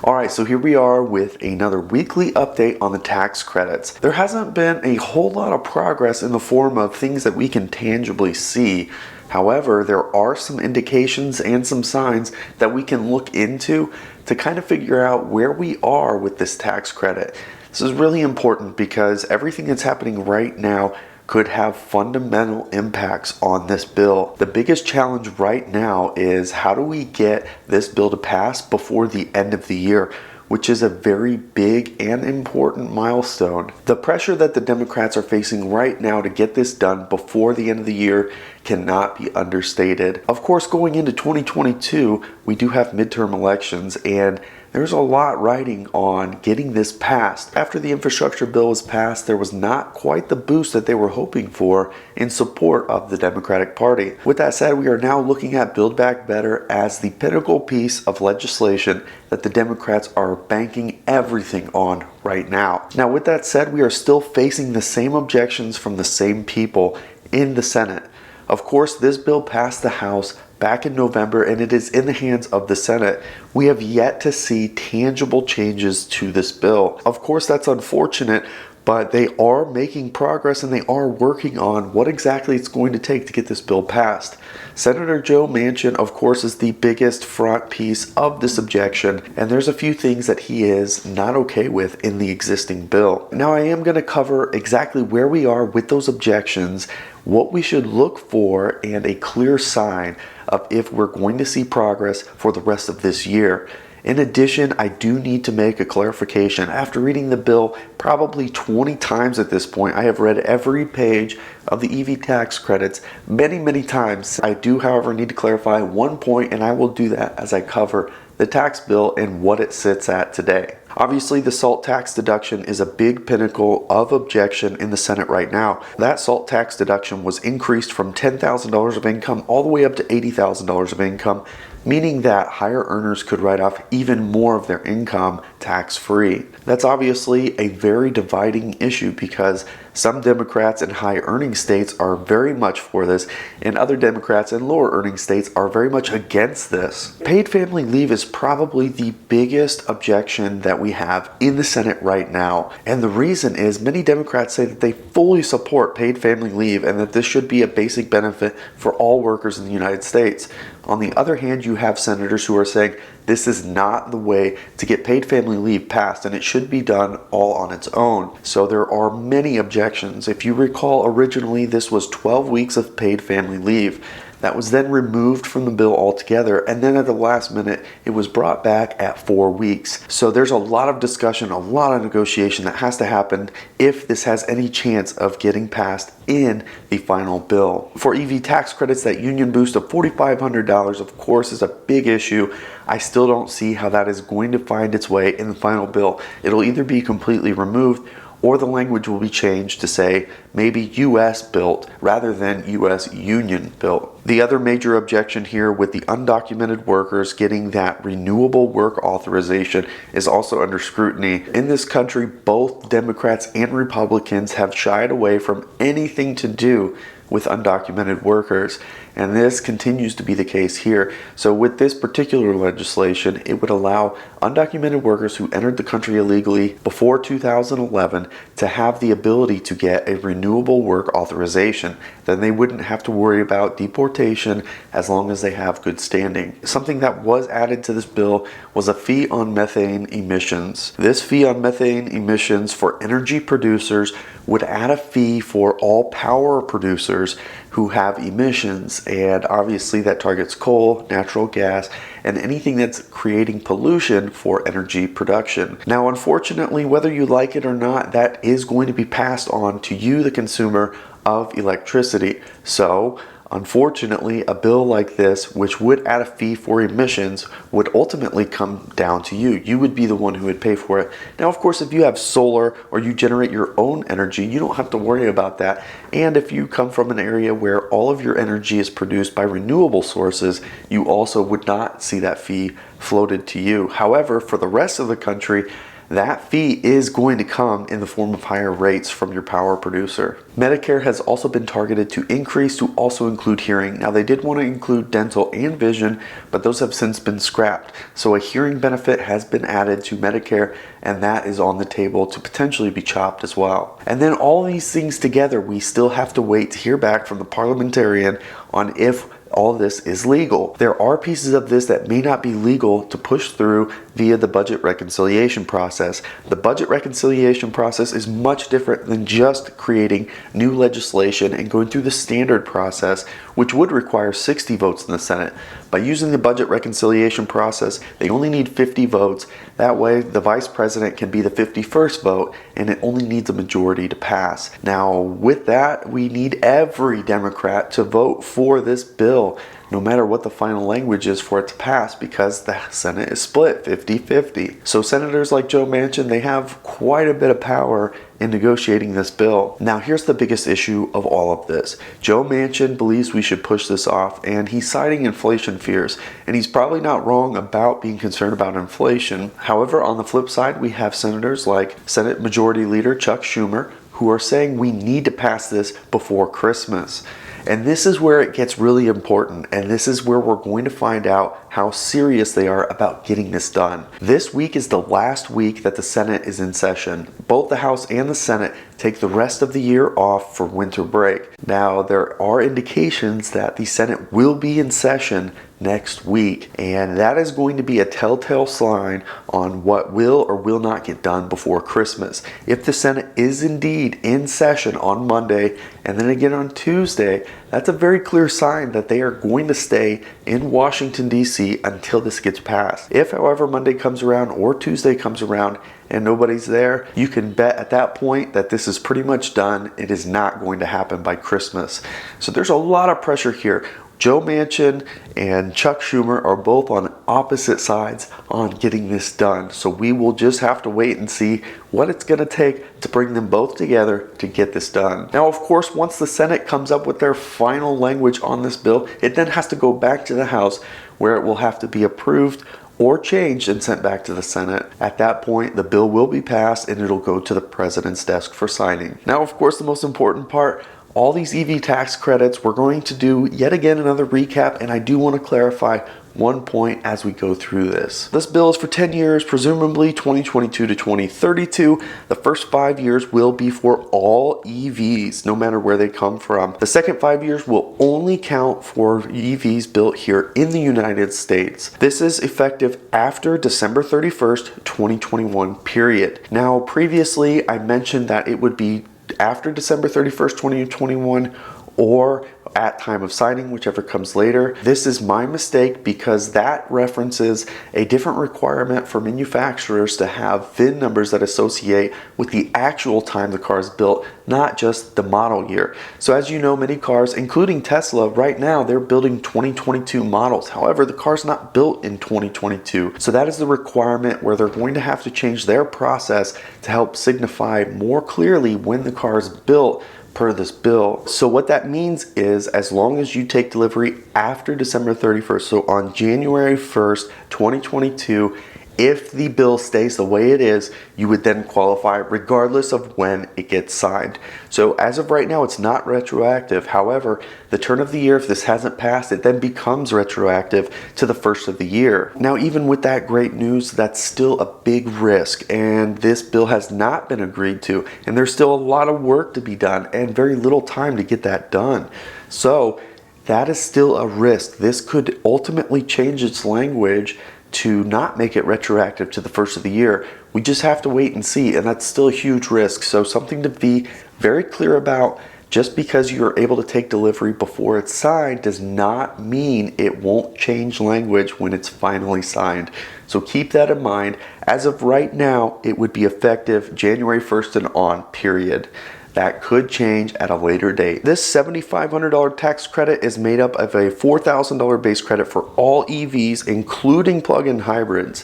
Alright, so here we are with another weekly update on the tax credits. There hasn't been a whole lot of progress in the form of things that we can tangibly see. However, there are some indications and some signs that we can look into to kind of figure out where we are with this tax credit. This is really important because everything that's happening right now could have fundamental impacts on this bill. The biggest challenge right now is how do we get this bill to pass before the end of the year, which is a very big and important milestone. The pressure that the Democrats are facing right now to get this done before the end of the year cannot be understated. Of course, going into 2022, we do have midterm elections, and there's a lot riding on getting this passed. After the infrastructure bill was passed, there was not quite the boost that they were hoping for in support of the Democratic Party. With that said, we are now looking at Build Back Better as the pinnacle piece of legislation that the Democrats are banking everything on right now. Now, with that said, we are still facing the same objections from the same people in the Senate. Of course, this bill passed the House back in November, and it is in the hands of the Senate. We have yet to see tangible changes to this bill. Of course, that's unfortunate, but they are making progress and they are working on what exactly it's going to take to get this bill passed. Senator Joe Manchin, of course, is the biggest front piece of this objection, and there's a few things that he is not okay with in the existing bill. Now, I am going to cover exactly where we are with those objections, what we should look for, and a clear sign of if we're going to see progress for the rest of this year. In addition, I do need to make a clarification. After reading the bill probably 20 times at this point, I have read every page of the EV tax credits many times. I do, however, need to clarify one point, and I will do that as I cover the tax bill and what it sits at today. Obviously, the SALT tax deduction is a big pinnacle of objection in the Senate right now. That SALT tax deduction was increased from $10,000 of income all the way up to $80,000 of income, meaning that higher earners could write off even more of their income tax-free. That's obviously a very dividing issue because some Democrats in high earning states are very much for this, and other Democrats in lower earning states are very much against this. Paid family leave is probably the biggest objection that we have in the Senate right now. And the reason is many Democrats say that they fully support paid family leave and that this should be a basic benefit for all workers in the United States. On the other hand, you have senators who are saying this is not the way to get paid family leave passed and it should be done all on its own. So there are many objections. If you recall, originally this was 12 weeks of paid family leave. That was then removed from the bill altogether, and then at the last minute, it was brought back at 4 weeks. So there's a lot of discussion, a lot of negotiation that has to happen if this has any chance of getting passed in the final bill. For EV tax credits, that union boost of $4,500, of course, is a big issue. I still don't see how that is going to find its way in the final bill. It'll either be completely removed or the language will be changed to say maybe US built rather than US union built. The other major objection here with the undocumented workers getting that renewable work authorization is also under scrutiny. In this country, both Democrats and Republicans have shied away from anything to do with undocumented workers, and this continues to be the case here. So with this particular legislation, it would allow undocumented workers who entered the country illegally before 2011 to have the ability to get a renewable work authorization. Then they wouldn't have to worry about deportation as long as they have good standing. Something that was added to this bill was a fee on methane emissions. This fee on methane emissions for energy producers would add a fee for all power producers who have emissions, and obviously that targets coal, natural gas, and anything that's creating pollution for energy production. Now, unfortunately, whether you like it or not, that is going to be passed on to you, the consumer of electricity. So unfortunately, a bill like this, which would add a fee for emissions, would ultimately come down to you. You would be the one who would pay for it. Now, of course, if you have solar or you generate your own energy, you don't have to worry about that. And if you come from an area where all of your energy is produced by renewable sources, you also would not see that fee floated to you. However, for the rest of the country, that fee is going to come in the form of higher rates from your power producer. Medicare has also been targeted to increase to also include hearing. Now, they did want to include dental and vision, but those have since been scrapped. So a hearing benefit has been added to Medicare, and that is on the table to potentially be chopped as well. And then all these things together, we still have to wait to hear back from the parliamentarian on if all this is legal. There are pieces of this that may not be legal to push through via the budget reconciliation process. The budget reconciliation process is much different than just creating new legislation and going through the standard process, which would require 60 votes in the Senate. By using the budget reconciliation process, they only need 50 votes. That way, the vice president can be the 51st vote, and it only needs a majority to pass. Now, with that, we need every Democrat to vote for this bill, no matter what the final language is for it to pass, because the Senate is split 50-50. So senators like Joe Manchin, they have quite a bit of power in negotiating this bill. Now, here's the biggest issue of all of this. Joe Manchin believes we should push this off, and he's citing inflation fears, and he's probably not wrong about being concerned about inflation. However, on the flip side, we have senators like Senate Majority Leader Chuck Schumer, who are saying we need to pass this before Christmas. And this is where it gets really important, and this is where we're going to find out how serious they are about getting this done. This week is the last week that the Senate is in session. Both the House and the Senate take the rest of the year off for winter break. Now, there are indications that the Senate will be in session next week, and that is going to be a telltale sign on what will or will not get done before Christmas. If the Senate is indeed in session on Monday and then again on Tuesday, that's a very clear sign that they are going to stay in Washington, D.C. until this gets passed. If, however, Monday comes around or Tuesday comes around and nobody's there, you can bet at that point that this is pretty much done. It is not going to happen by Christmas. So there's a lot of pressure here. Joe Manchin and Chuck Schumer are both on opposite sides on getting this done. So we will just have to wait and see what it's going to take to bring them both together to get this done. Now, of course, once the Senate comes up with their final language on this bill, it then has to go back to the House, where it will have to be approved or changed and sent back to the Senate. At that point, the bill will be passed and it'll go to the president's desk for signing. Now, of course, the most important part, all these EV tax credits, we're going to do yet again another recap, and I do want to clarify one point as we go through this. This bill is for 10 years, presumably 2022 to 2032. The first 5 years will be for all EVs, no matter where they come from. The second 5 years will only count for EVs built here in the United States. This is effective after December 31st, 2021, period. Now, previously, I mentioned that it would be after December 31st, 2021, or at time of signing, whichever comes later. This is my mistake because that references a different requirement for manufacturers to have VIN numbers that associate with the actual time the car is built, not just the model year. So as you know, many cars, including Tesla, right now they're building 2022 models. However, the car's not built in 2022. So that is the requirement where they're going to have to change their process to help signify more clearly when the car is built per this bill. So what that means is, as long as you take delivery after December 31st, so on January 1st, 2022, if the bill stays the way it is, you would then qualify regardless of when it gets signed. So as of right now, it's not retroactive. However, the turn of the year, if this hasn't passed, it then becomes retroactive to the first of the year. Now, even with that great news, that's still a big risk, and this bill has not been agreed to, and there's still a lot of work to be done and very little time to get that done. So that is still a risk. This could ultimately change its language to not make it retroactive to the first of the year. We just have to wait and see, and that's still a huge risk. So something to be very clear about. Just because you're able to take delivery before it's signed does not mean it won't change language when it's finally signed. So keep that in mind. As of right now, it would be effective January 1st and on, period. That could change at a later date. This $7,500 tax credit is made up of a $4,000 base credit for all EVs, including plug-in hybrids.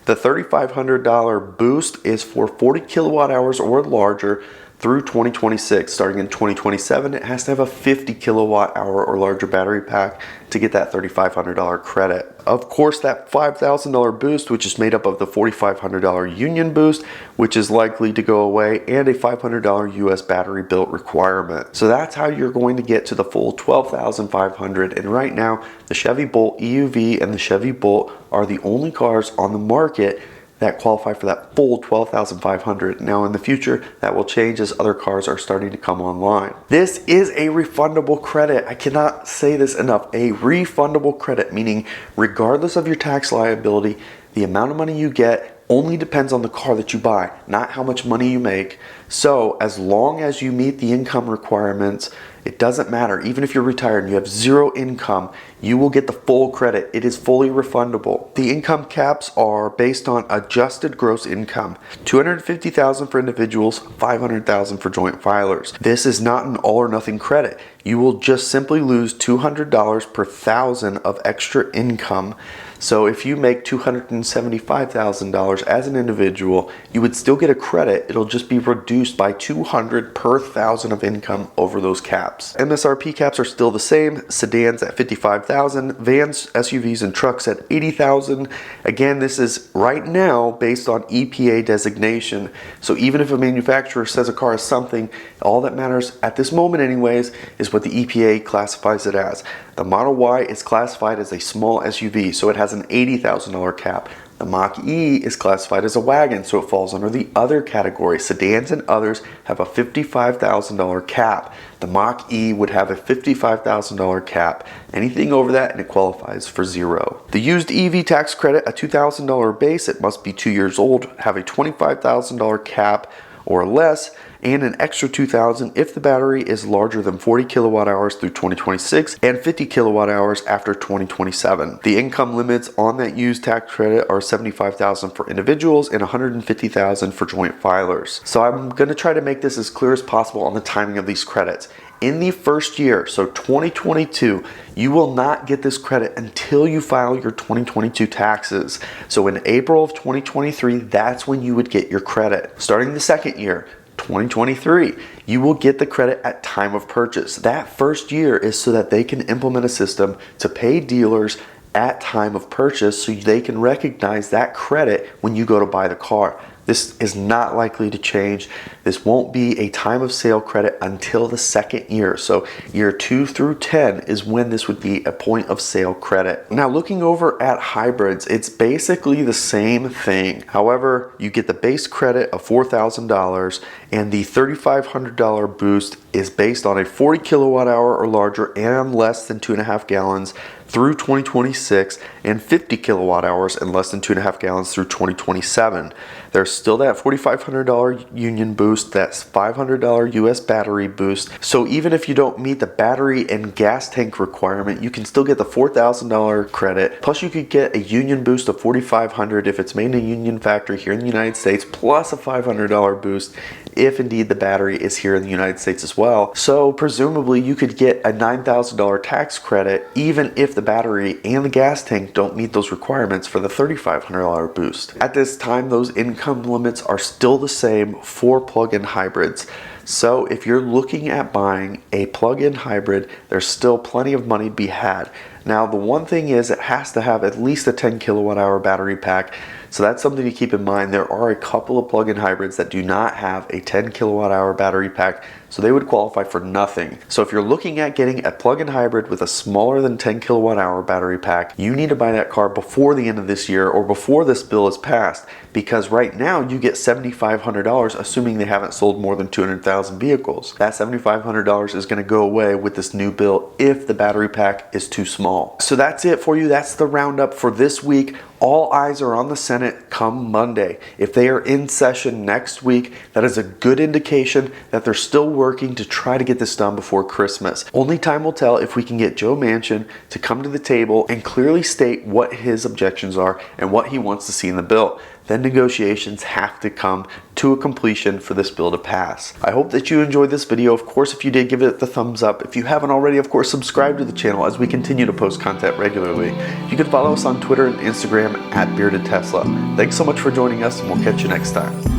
The $3,500 boost is for 40 kilowatt hours or larger. through 2026. Starting in 2027, it has to have a 50 kilowatt hour or larger battery pack to get that $3,500 credit. Of course, that $5,000 boost, which is made up of the $4,500 union boost, which is likely to go away, and a $500 US battery built requirement. So that's how you're going to get to the full $12,500. And right now, the Chevy Bolt EUV and the Chevy Bolt are the only cars on the market that qualify for that full $12,500. Now in the future, that will change as other cars are starting to come online. This is a refundable credit. I cannot say this enough. A refundable credit, meaning regardless of your tax liability, the amount of money you get only depends on the car that you buy, not how much money you make. So as long as you meet the income requirements, it doesn't matter. Even if you're retired and you have zero income, you will get the full credit. It is fully refundable. The income caps are based on adjusted gross income, $250,000 for individuals, $500,000 for joint filers. This is not an all or nothing credit. You will just simply lose $200 per thousand of extra income. So if you make $275,000 as an individual, you would still get a credit. It'll just be reduced by $200 per thousand of income over those caps. MSRP caps are still the same. Sedans at $55,000, vans, SUVs, and trucks at $80,000. Again, this is right now based on EPA designation. So even if a manufacturer says a car is something, all that matters at this moment anyways is what the EPA classifies it as. The Model Y is classified as a small SUV, so it has an $80,000 cap. The Mach-E is classified as a wagon, so it falls under the other category. Sedans and others have a $55,000 cap. The Mach-E would have a $55,000 cap. Anything over that and it qualifies for zero. The used EV tax credit, a $2,000 base, it must be 2 years old, have a $25,000 cap or less, and an extra $2,000 if the battery is larger than 40 kilowatt hours through 2026 and 50 kilowatt hours after 2027. The income limits on that used tax credit are $75,000 for individuals and $150,000 for joint filers. So I'm going to try to make this as clear as possible on the timing of these credits. In the first year, so 2022, you will not get this credit until you file your 2022 taxes. So in April of 2023, that's when you would get your credit. Starting the second year, 2023, you will get the credit at time of purchase. That first year is so that they can implement a system to pay dealers at time of purchase so they can recognize that credit when you go to buy the car. This is not likely to change. This won't be a time of sale credit until the second year. So year 2 through 10 is when this would be a point of sale credit. Now looking over at hybrids, it's basically the same thing. However, you get the base credit of $4,000 and the $3,500 boost is based on a 40 kilowatt hour or larger and less than 2.5 gallons through 2026 and 50 kilowatt hours and less than 2.5 gallons through 2027. There's still that $4,500 union boost, that's $500 US battery boost. So even if you don't meet the battery and gas tank requirement, you can still get the $4,000 credit. Plus you could get a union boost of $4,500 if it's made in a union factory here in the United States, plus a $500 boost if indeed the battery is here in the United States as well. So presumably you could get a $9,000 tax credit even if the battery and the gas tank don't meet those requirements for the $3,500 boost. At this time, those income limits are still the same for plug-in hybrids. So if you're looking at buying a plug-in hybrid, there's still plenty of money to be had. Now the one thing is it has to have at least a 10 kilowatt hour battery pack. So that's something to keep in mind. There are a couple of plug-in hybrids that do not have a 10 kilowatt hour battery pack, so they would qualify for nothing. So if you're looking at getting a plug-in hybrid with a smaller than 10 kilowatt hour battery pack, you need to buy that car before the end of this year or before this bill is passed, because right now you get $7,500 assuming they haven't sold more than 200,000 vehicles. That $7,500 is going to go away with this new bill if the battery pack is too small. So that's it for you. That's the roundup for this week. All eyes are on the Senate come Monday. If they are in session next week, that is a good indication that they're still working to try to get this done before Christmas. Only time will tell if we can get Joe Manchin to come to the table and clearly state what his objections are and what he wants to see in the bill. Then negotiations have to come to a completion for this bill to pass. I hope that you enjoyed this video. Of course, if you did, give it the thumbs up. If you haven't already, of course, subscribe to the channel as we continue to post content regularly. You can follow us on Twitter and Instagram at Bearded Tesla. Thanks so much for joining us, and we'll catch you next time.